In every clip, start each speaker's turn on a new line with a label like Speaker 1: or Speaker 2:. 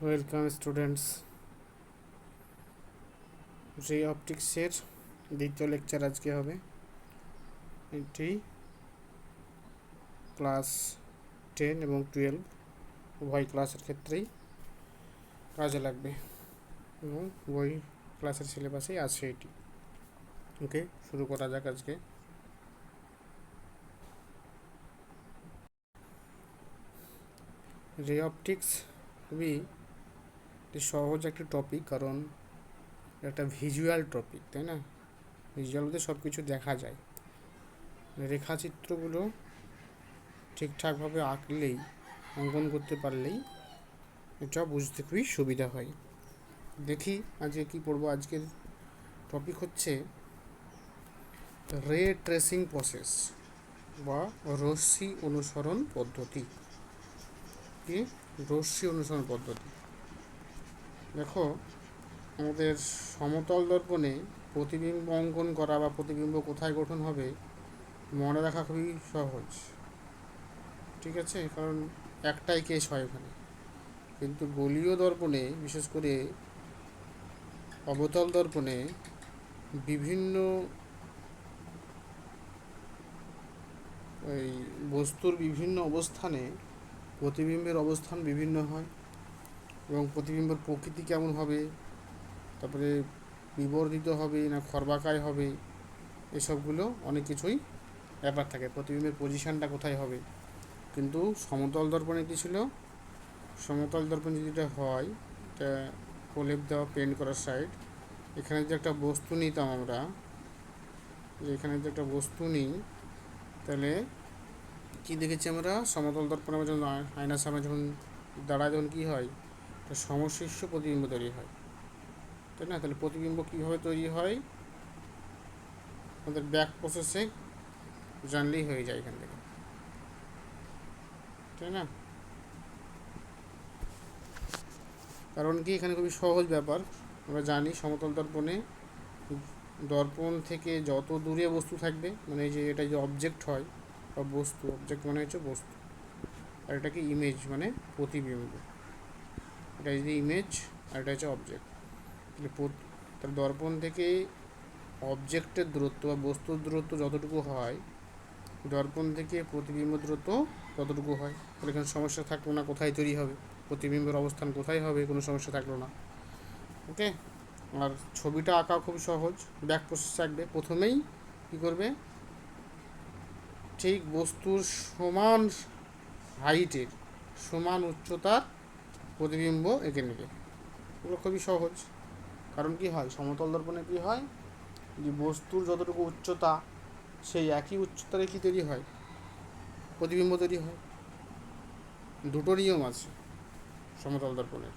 Speaker 1: Welcome students, রে অপটিক্সের দ্বিতীয় lecture আজকে হবে। এটি ক্লাস 10 এবং 12 উভয় ক্লাসের ক্ষেত্রেই কাজে লাগবে এবং উভয় ক্লাসের সিলেবাসেই আছে এটি। ওকে, শুরু করা যাক আজকে। রে অপটিক্স খুবই সহজ একটি টপিক, কারণ একটা ভিজুয়াল টপিক, তাই না? ভিজুয়াল বলতে সব কিছু দেখা যায়। রেখাচিত্রগুলো ঠিকঠাকভাবে আঁকলেই, অঙ্কন করতে পারলেই এটা বুঝতে খুবই সুবিধা হয়। দেখি আজকে কি পড়বো। আজকের টপিক হচ্ছে রে ট্রেসিং প্রসেস বা রশ্মি অনুসরণ পদ্ধতি। কি রশ্মি অনুসরণ পদ্ধতি? দেখো, আমাদের সমতল দর্পণে প্রতিবিম্ব অঙ্কন করা বা প্রতিবিম্ব কোথায় গঠন হবে মনে রাখা খুবই সহজ, ঠিক আছে? কারণ একটাই কেস হয় ওখানে। কিন্তু গোলীয় দর্পণে, বিশেষ করে অবতল দর্পণে, বিভিন্ন এই বস্তুর বিভিন্ন অবস্থানে প্রতিবিম্বের অবস্থান বিভিন্ন হয় এবং প্রতিবিম্বের প্রকৃতি কেমন হবে, তারপরে বিবর্ধিত হবে না খর্বাকায় হবে, এসবগুলো অনেক কিছুই ব্যাপার থাকে। প্রতিবিম্বের পজিশানটা কোথায় হবে। কিন্তু সমতল দর্পণে কী ছিল? সমতল দর্পণে যেটা হয়, এটা প্রলেপ দেওয়া পেন্ট করার সাইড, এখানে যে একটা বস্তু নিতাম আমরা, এখানে যে একটা বস্তু নিই, তাহলে কি দেখেছি আমরা? সমতল দর্পণে আমরা যখন আয়নার সামনে যখন দাঁড়ায়, যখন কী হয়, একটা সমশীর্ষ প্রতিবিম্ব তৈরি হয়, তাই না? তাহলে প্রতিবিম্ব কীভাবে তৈরি হয় আমাদের ব্যাক প্রসেসে জানলেই হয়ে যায় এখান থেকে, তাই না? কারণ কি, এখানে খুবই সহজ ব্যাপার। আমরা জানি সমতল দর্পণে দর্পণ থেকে যত দূরে বস্তু থাকবে, মানে এই যে এটা যে অবজেক্ট হয় বা বস্তু, অবজেক্ট মানে হচ্ছে বস্তু, আর এটাকে ইমেজ মানে প্রতিবিম্ব। এটা যদি ইমেজ আর এটা হচ্ছে অবজেক্ট। তাহলে দর্পণ থেকে অবজেক্টের দূরত্ব বা বস্তুর দূরত্ব যতটুকু হয়, দর্পণ থেকে প্রতিবিম্ব দূরত্ব ততটুকু হয়। তাহলে এখানে সমস্যা থাকলো না কোথায় তৈরি হবে, প্রতিবিম্বের অবস্থান কোথায় হবে, কোনো সমস্যা থাকলো না। ওকে, আর ছবিটা আঁকা খুব সহজ। ব্যাক প্রসেস আঁকবে, প্রথমেই কী করবে, ঠিক বস্তুর সমান হাইটের, সমান উচ্চতার প্রতিবিম্ব এঁকে নেবে। এগুলো খুবই সহজ। কারণ কি হয়, সমতল দর্পণে কী হয়, যে বস্তুর যতটুকু উচ্চতা, সেই একই উচ্চতারে কী তৈরি হয়, প্রতিবিম্ব তৈরি হয়। দুটো নিয়ম আছে সমতল দর্পণের,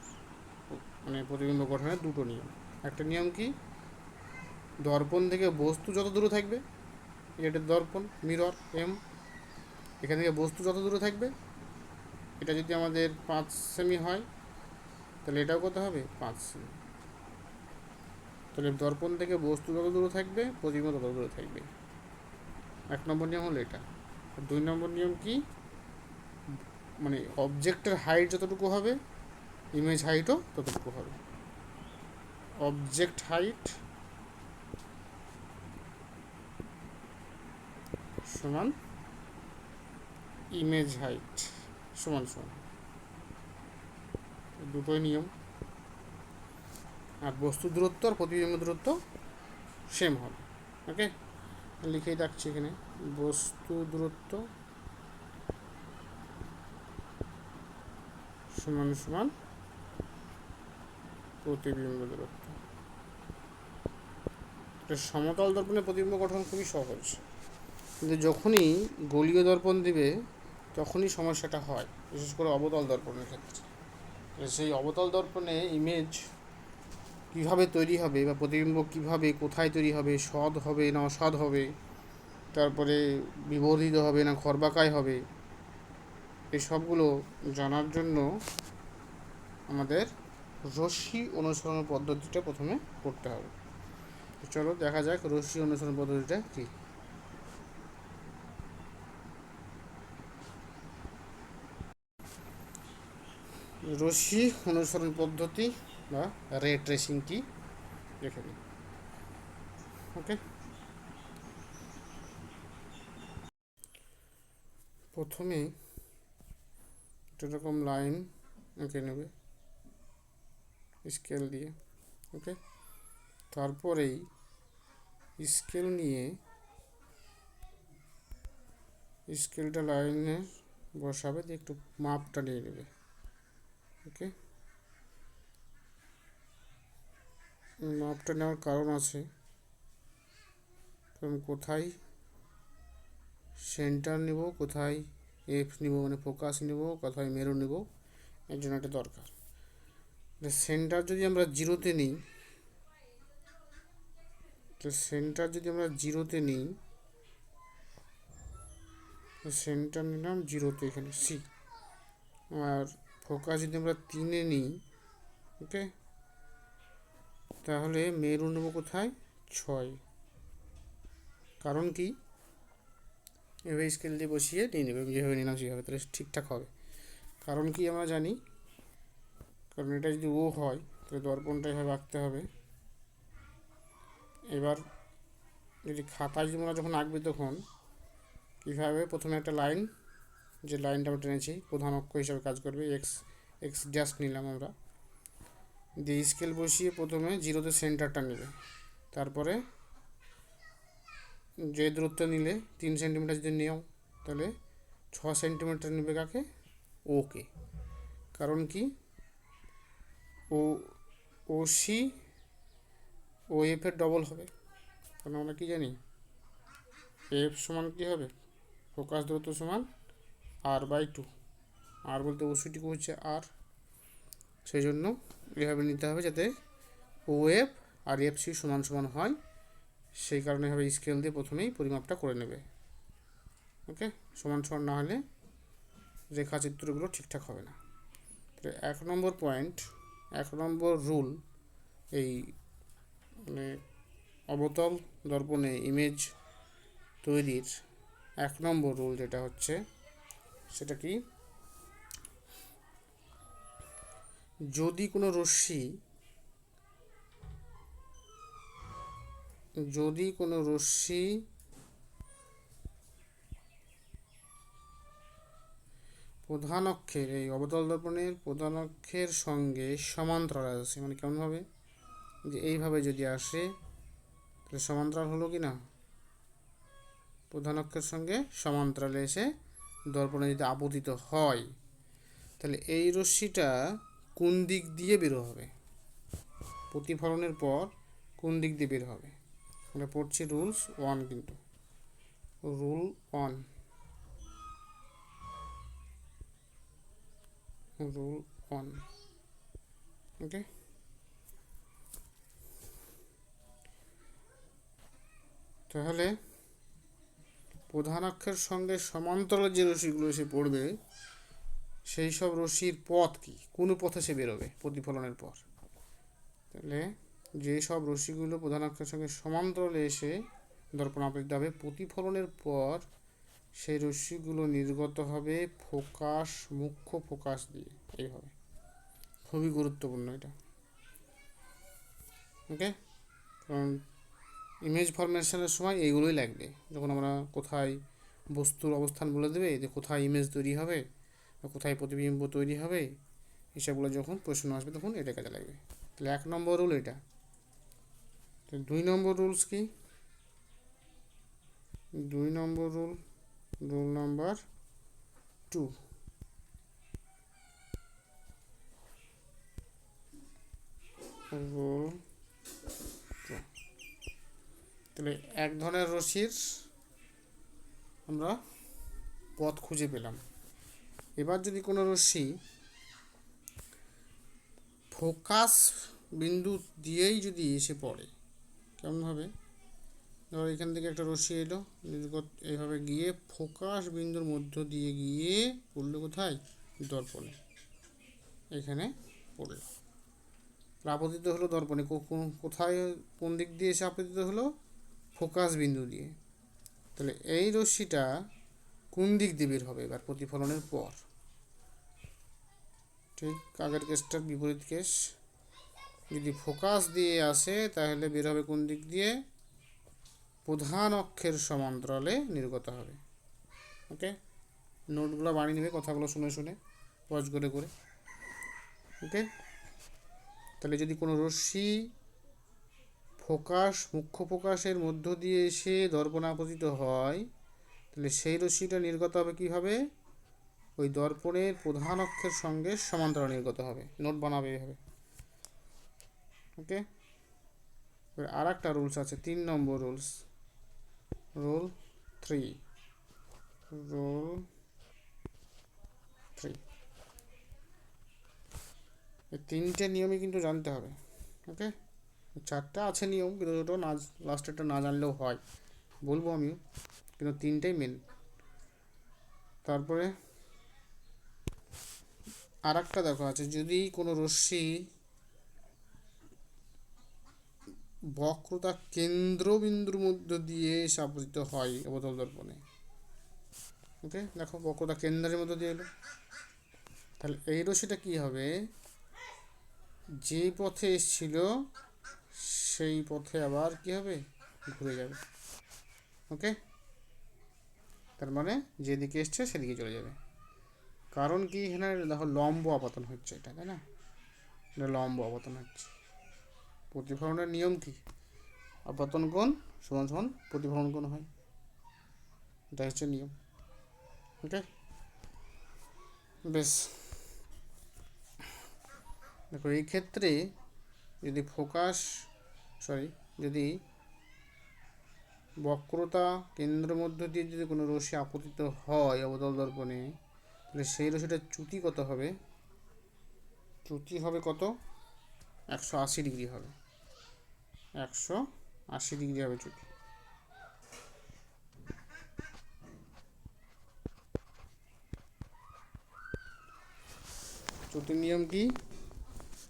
Speaker 1: মানে প্রতিবিম্ব গঠনের দুটো নিয়ম। একটা নিয়ম কি, দর্পণ থেকে বস্তু যত দূরে থাকবে, এটা দর্পণ মিরর এম, এখান থেকে বস্তু যত দূরে থাকবে, এটা যদি আমাদের 5 সেমি হয়, তাহলে এটাও কত হবে, 5 সেমি। তাহলে দর্পণ থেকে বস্তু যত দূরে থাকবে, প্রতিবিম্ব তত দূরে থাকবে। 1 নম্বর নিয়ম হলো এটা। আর 2 নম্বর নিয়ম কি, মানে অবজেক্টের হাইট যতটুকু হবে, ইমেজ হাইটও ততটুকু হবে। অবজেক্ট হাইট সমান ইমেজ হাইট সমান সমান, দুটোই নিয়ম। আর বস্তু দূরত্ব আর প্রতিবিম্ব দূরত্ব সেম হবে। ওকে, লিখেই রাখছি এখানে, বস্তু দূরত্ব সমান সমান প্রতিবিম্ব দূরত্ব। সমতল দর্পণে প্রতিবিম্ব গঠন খুবই সহজ, কিন্তু যখনই গোলীয় দর্পণ দিবে তখনই সমস্যাটা হয়, বিশেষ করে অবতল দর্পণের ক্ষেত্রে। সেই অবতল দর্পণে ইমেজ কীভাবে তৈরি হবে বা প্রতিবিম্ব কীভাবে কোথায় তৈরি হবে, সৎ হবে না অসৎ হবে, তারপরে বিবর্ধিত হবে না খর্বাকায় হবে, এই সবগুলো জানার জন্য আমাদের রশ্মি অনুসরণ পদ্ধতিটা প্রথমে করতে হবে। চলো দেখা যাক রশ্মি অনুসরণ পদ্ধতিটা কী। রশ্মি অনুসরণ পদ্ধতি বা রে ট্রেসিং কি দেখে নিই। ওকে, প্রথমে এরকম লাইন এঁকে নেবে স্কেল দিয়ে। ওকে, তারপরেই স্কেল নিয়ে স্কেলটা লাইনে বসাবে, দিয়ে একটু মাপটা নিয়ে নেবে। ওকে, মাপটা নেওয়ার কারণ আছে, কারণ কোথায় সেন্টার নেব, কোথায় এফ নিব মানে ফোকাস নেব, কোথায় মেরু নেব, এর জন্য এটা দরকার। সেন্টার যদি আমরা জিরোতে নিই, তো সেন্টার যদি আমরা জিরোতে নিই, সেন্টার নিলাম জিরোতে এখানে সি, আর ফোকাস যদি আমরা 3-এ নিই, ওকে, তাহলে মেরু নেব কোথায় 6। কারণ কি, এভাবে স্কেল দিয়ে বসিয়ে নিয়ে নেবে, যেভাবে নিলাম সেভাবে, তাহলে ঠিকঠাক হবে। কারণ কি আমরা জানি, কারণ এটা যদি ও হয় তাহলে দর্পণটা এভাবে আঁকতে হবে। এবার যদি খাতায় যদি আমরা যখন আঁকবে তখন কীভাবে, প্রথমে একটা লাইন, যে লাইনটা আমরা টেনেছি প্রধান অক্ষ হিসাবে কাজ করবে, এক্স এক্স ড্যাশ নিলাম আমরা, দিয়ে স্কেল বসিয়ে প্রথমে জিরোতে সেন্টারটা নেবে, তারপরে যে দূরত্ব নিলে 3 সেন্টিমিটার যদি নেও তাহলে 6 সেন্টিমিটার নেবে কাকে, ওকে। কারণ কি, ও ও সি ও এফ এর ডবল হবে, কারণ আমরা কি জানি এফ সমান কী হবে, ফোকাস দূরত্ব সমান r/2, আর বলতে ওসিটুকু হচ্ছে আর, সেই জন্য এভাবে নিতে হবে যাতে ও এফ আর এফ সি সমান সমান হয়, সেই কারণে হবে স্কেল দিয়ে প্রথমেই পরিমাপটা করে নেবে। ওকে, সমান সমান না হলে রেখাচিত্রগুলো ঠিকঠাক হবে না। 1 নম্বর পয়েন্ট, 1 নম্বর রুল, এই মানে অবতল দর্পণে ইমেজ তৈরির 1 নম্বর রুল যেটা হচ্ছে, সেটা কি, যদি কোনো রশ্মি প্রধান অক্ষের, এই অবতল দর্পণের প্রধান অক্ষের সঙ্গে সমান্তরাল আসে, মানে কেমনভাবে, যে এইভাবে যদি আসে তাহলে সমান্তরাল হলো কি না, প্রধান অক্ষের সঙ্গে সমান্তরালে এসে দর্পণে যদি আপতিত হয়, তাহলে এই রশ্মিটা কোন দিক দিয়ে বের হবে, প্রতিফলনের পর কোন দিক দিয়ে বের হবে। আমরা পড়ছি রুলস 1, কিন্তু রুল 1, রুল 1, ওকে। তাহলে প্রধান অক্ষের সঙ্গে সমান্তরাল যে রশ্মিগুলো এসে পড়বে, সেই সব রশ্মির পথ কি, কোন পথে সে বেরোবে প্রতিফলনের পর, তাহলে যে সব রশ্মিগুলো প্রধান অক্ষের সঙ্গে সমান্তরালে এসে দর্পণ আপতিত হবে, প্রতিফলনের পর সেই রশ্মিগুলো নির্গত হবে ফোকাস, মুখ্য ফোকাস দিয়ে, এইভাবে। খুবই গুরুত্বপূর্ণ এটা। ওকে, কারণ ইমেজ ফরমেশনের সময় এইগুলোই লাগবে, যখন আমরা কোথায় বস্তুর অবস্থান বলে দেবে, যে কোথায় ইমেজ তৈরি হবে বা কোথায় প্রতিবিম্ব তৈরি হবে, এসবগুলো যখন প্রশ্ন আসবে তখন এটা কাজে লাগবে। তাহলে 1 নম্বর রুল এটা। 2 নম্বর রুলস কি, 2 নম্বর রুল, রুল নাম্বার 2, রুল 2। তাহলে এক ধরনের রশ্মির আমরা পথ খুঁজে পেলাম। এবার যদি কোনো রশ্মি ফোকাস বিন্দু দিয়েই যদি এসে পড়ে, কেমনভাবে, ধর এখান থেকে একটা রশ্মি এলো, এইভাবে গিয়ে ফোকাস বিন্দুর মধ্য দিয়ে গিয়ে পড়লো কোথায়, দর্পণে, এখানে পড়লো, আপতিত হলো দর্পণে, কোথায়, কোন দিক দিয়ে এসে আপতিত হলো, ফোকাস বিন্দু দিয়ে। তাহলে এই রশ্মিটা কোন দিক দিয়ে বের হবে এবার প্রতিফলনের পর, ঠিক আগের কেসটার বিপরীত কেস। যদি ফোকাস দিয়ে আসে তাহলে বের হবে কোন দিক দিয়ে? প্রধান অক্ষের সমান্তরালে নির্গত হবে। ওকে, নোটগুলো বানিয়ে নেবে কথাগুলো শুনে শুনে, পজ করে করে। ওকে, তাহলে যদি কোনো রশ্মি মুখ্য ফোকাসের মধ্য দিয়ে এসে দর্পণে আপতিত হয়, তাহলে সেই রশ্মিটা নির্গত হবে কীভাবে? ওই দর্পণের প্রধান অক্ষের সঙ্গে সমান্তরাল নির্গত হবে। নোট বানাবে এইভাবে। ওকে, আর একটা রুলস আছে, 3 নম্বর রুলস, রুল 3। রুল 3, এই 3টে নিয়মই কিন্তু জানতে হবে। ওকে, 4টা আছে নিয়ম, কিন্তু দুটো না, লাস্টেরটা না জানলেও হয়, বলবো আমিও, কিন্তু 3টাই মেন। তারপরে আর একটা দেখো আছে, যদি কোনো রশ্মি বক্রতা কেন্দ্রবিন্দুর মধ্য দিয়ে আপতিত হয় অবতল দর্পণে। ওকে, দেখো বক্রতা কেন্দ্রের মধ্য দিয়ে এলো, তাহলে এই রশ্মিটা কি হবে? যে পথে এসেছিল সেই পথে আবার কি হবে? ঘুরে যাবে। ওকে, তার মানে যেদিকে এসছে সেদিকে চলে যাবে। কারণ কি, এখানে দেখো লম্ব আপাতন হচ্ছে, এটা তাই না? এটা লম্ব আপাতন হচ্ছে। প্রতিফলনের নিয়ম কি? আপাতন কোণ সমান সমান প্রতিফলন কোণ হয়, এটা হচ্ছে নিয়ম। ওকে, বেশ। দেখো এই ক্ষেত্রে যদি যদি বক্রতা কেন্দ্রের মধ্য দিয়ে যদি কোনো রশ্মি আপতিত হয় অবতল দর্পণে, তাহলে সেই রশ্মিটার চ্যুতি কত হবে? চ্যুতি হবে কত? 180 ডিগ্রি হবে। 180 ডিগ্রি হবে চ্যুতি। চ্যুতির নিয়ম কি?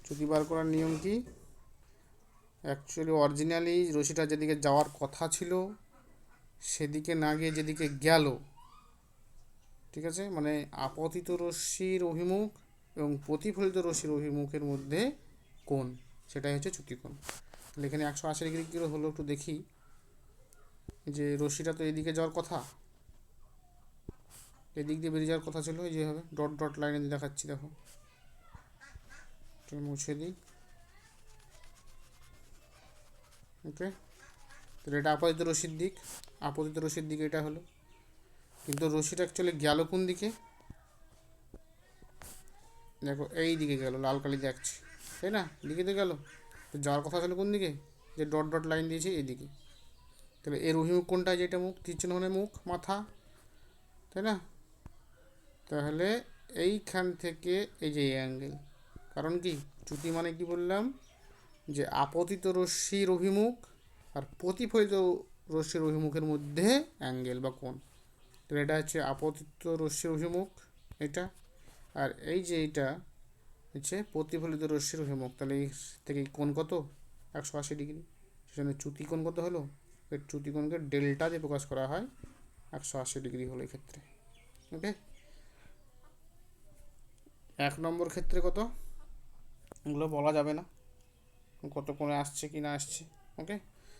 Speaker 1: চ্যুতি বার করার নিয়ম কি? অ্যাকচুয়ালি অরিজিনালি রশ্মিটা যেদিকে যাওয়ার কথা ছিল সেদিকে না গিয়ে যেদিকে গেল, ঠিক আছে, মানে আপতিত রশ্মির অভিমুখ এবং প্রতিফলিত রশ্মির অভিমুখের মধ্যে কোণ, সেটাই হচ্ছে চ্যুতিকোণ। তাহলে এখানে 180 ডিগ্রি কী হলো একটু দেখি। যে রশ্মিটা তো এদিকে যাওয়ার কথা, এদিক দিয়ে বেরিয়ে যাওয়ার কথা ছিল, এই যেভাবে ডট ডট লাইনে দিয়ে দেখাচ্ছি, দেখো মুছে দিই। ওকে, তাহলে এটা আপতিত রশ্মির দিক, আপতিত রশ্মির দিকে এটা হলো, কিন্তু রশ্মিটা অ্যাকচুয়ালি গেল কোন দিকে? দেখো এই দিকে গেল, লাল কালি দেখছি, তাই না? দিকে তো গেল, তো যাওয়ার কথা ছিল কোন দিকে? যে ডট ডট লাইন দিয়েছি এইদিকে। তাহলে এর অভিমুখ কোনটা? যেটা মুখ, তীর চিহ্ন মানে মুখ, মাথা, তাই না? তাহলে এইখান থেকে এই যে অ্যাঙ্গেল, কারণ কি চ্যুতি মানে কি বললাম? যে আপতিত রশ্মির অভিমুখ আর প্রতিফলিত রশ্মির অভিমুখের মধ্যে অ্যাঙ্গেল বা কোণ। তাহলে এটা হচ্ছে আপতিত রশ্মির অভিমুখ এটা, আর এই যে এইটা হচ্ছে প্রতিফলিত রশ্মির অভিমুখ। তাহলে এই থেকে কোণ কত? 180 ডিগ্রি। সেখানে চ্যুতি কোণ কত হলো? এর চ্যুতি কোণকে ডেল্টা দিয়ে প্রকাশ করা হয়, 180 ডিগ্রি হলো এই ক্ষেত্রে। ওকে, 1 নম্বর ক্ষেত্রে কত? এগুলো বলা যাবে না কত কোণে আসছে কি না আসছে। ওকে,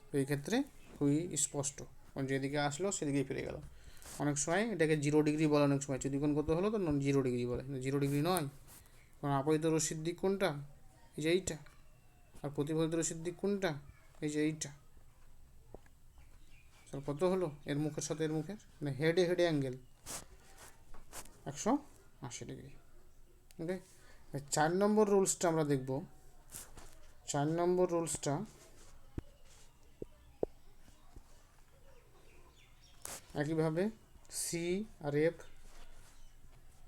Speaker 1: তো এই ক্ষেত্রে খুবই স্পষ্ট, যেদিকে আসলো সেদিকেই ফিরে গেল। অনেক সময় এটাকে 0 ডিগ্রি বলে, অনেক সময় চ্যুতিকোণ কত হলো তো 0 ডিগ্রি বলে, 0 ডিগ্রি নয়, কারণ আপতিত রশ্মির দিক কোনটা? এই যে এইটা, আর প্রতিফলিত রশ্মির দিক কোনটা? এই যে এইটা। কত হলো এর মুখের সাথে এর মুখের, মানে হেডে হেডে অ্যাঙ্গেল 180 ডিগ্রি। ওকে, 4 নম্বর রুলসটা আমরা দেখব। 4 নম্বর রুলসটা একইভাবে সি আর এফ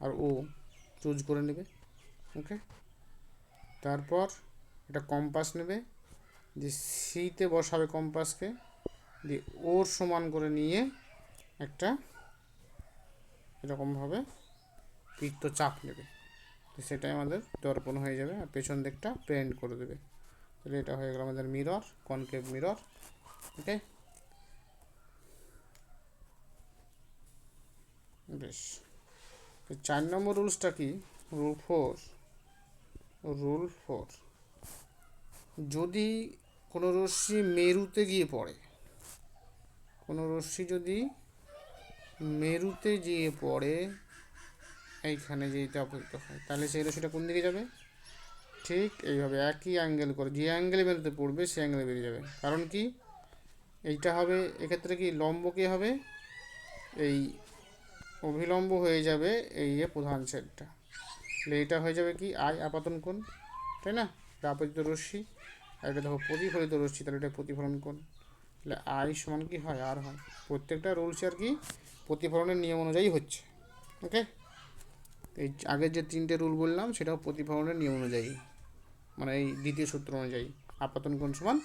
Speaker 1: আর ও চুজ করে নেবে। ওকে, তারপর এটা কম্পাস নেবে, যে সিতে বসাবে কম্পাসকে, দিয়ে ওর সমান করে নিয়ে একটা এরকমভাবে বৃত্তচাপ নেবে, তো সেটাই আমাদের দর্পণ হয়ে যাবে, আর পেছন দিকটা পেন্ট করে দেবে। তাহলে এটা হয়ে গেল আমাদের মিরর, কনকেভ মিরর। ওকে, বেশ। 4 নম্বর রুলসটা কি? রুল 4, রুল 4, যদি কোনো রশ্মি মেরুতে গিয়ে পড়ে, কোনো রশ্মি যদি মেরুতে গিয়ে পড়ে, এইখানে যেটা আপতিত হয়, তাহলে সেই রশ্মিটা কোন দিকে যাবে? ঠিক এইভাবে একই অ্যাঙ্গেল করে, যে অ্যাঙ্গেলে মেরুতে পড়বে সেই অ্যাঙ্গেলে বেরিয়ে যাবে। কারণ কি, এইটা হবে এক্ষেত্রে কি লম্ব কে হবে, এই অভিলম্ব হয়ে যাবে এই যে প্রধান ছেদটা, তাহলে এটা হয়ে যাবে কি আই আপাতন কোণ, তাই না? এটা আপতিত রশ্মি, আর এটা দেখো প্রতিফলিত রশ্মি, তাহলে এটা প্রতিফলন কোণ, তাহলে আই সমান কি হয়, আর হয়। প্রত্যেকটা রুলস আর কি প্রতিফলনের নিয়ম অনুযায়ী হচ্ছে। ওকে, এই আগের যে 3টে রুল বললাম সেটাও প্রতিফলনের নিয়ম অনুযায়ী, মানে এই দ্বিতীয় সূত্র অনুযায়ী আপতন কোণ সমান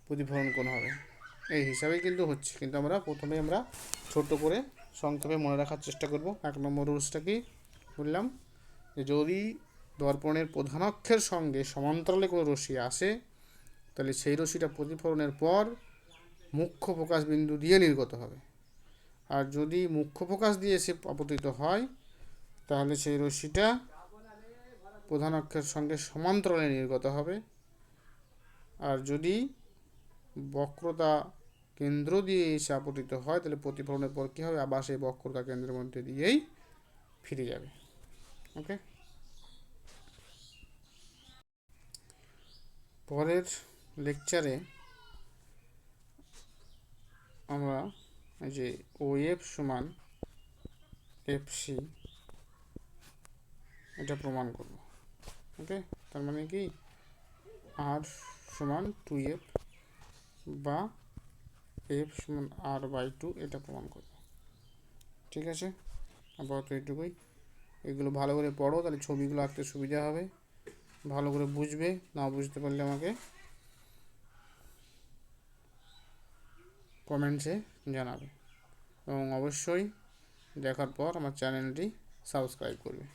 Speaker 1: প্রতিফলন কোণ হবে, এই হিসাবেই কিন্তু হচ্ছে। কিন্তু আমরা প্রথমে ছোট করে সংক্ষেপে মনে রাখার চেষ্টা করব। 1 নম্বর রুলসটা কি বললাম, যে যদি দর্পণের প্রধানাক্ষের সঙ্গে সমান্তরালে কোনো রশ্মি আসে, তাহলে সেই রশ্মিটা প্রতিফলনের পর মুখ্য ফোকাস বিন্দু দিয়ে নির্গত হবে। আর যদি মুখ্য ফোকাস দিয়ে এসে আপতিত হয়, তাহলে সেই রশ্মিটা প্রধান অক্ষের সঙ্গে সমান্তরালে নির্গত হবে। আর যদি বক্রতা কেন্দ্র দিয়ে এসে আপতিত হয়, তাহলে প্রতিফলনের পর কী হবে, আবার সেই বক্রতা কেন্দ্রের মধ্যে দিয়েই ফিরে যাবে। ওকে, পরের লেকচারে আমরা এই যে ওএফ সমান এফসি এটা প্রমাণ করব। ওকে, তার মানে কি আর সমান 2F বা এফ সমান R/2 এটা প্রমাণ করব। ঠিক আছে, আপাতত এইটুকুই। এগুলো ভালো করে পড়ো, তাহলে ছবিগুলো আঁকতে সুবিধা হবে, ভালো করে বুঝবে। না বুঝতে পারলে আমাকে কমেন্টসে জানাবে, এবং অবশ্যই দেখার পর আমার চ্যানেলটি সাবস্ক্রাইব করবে।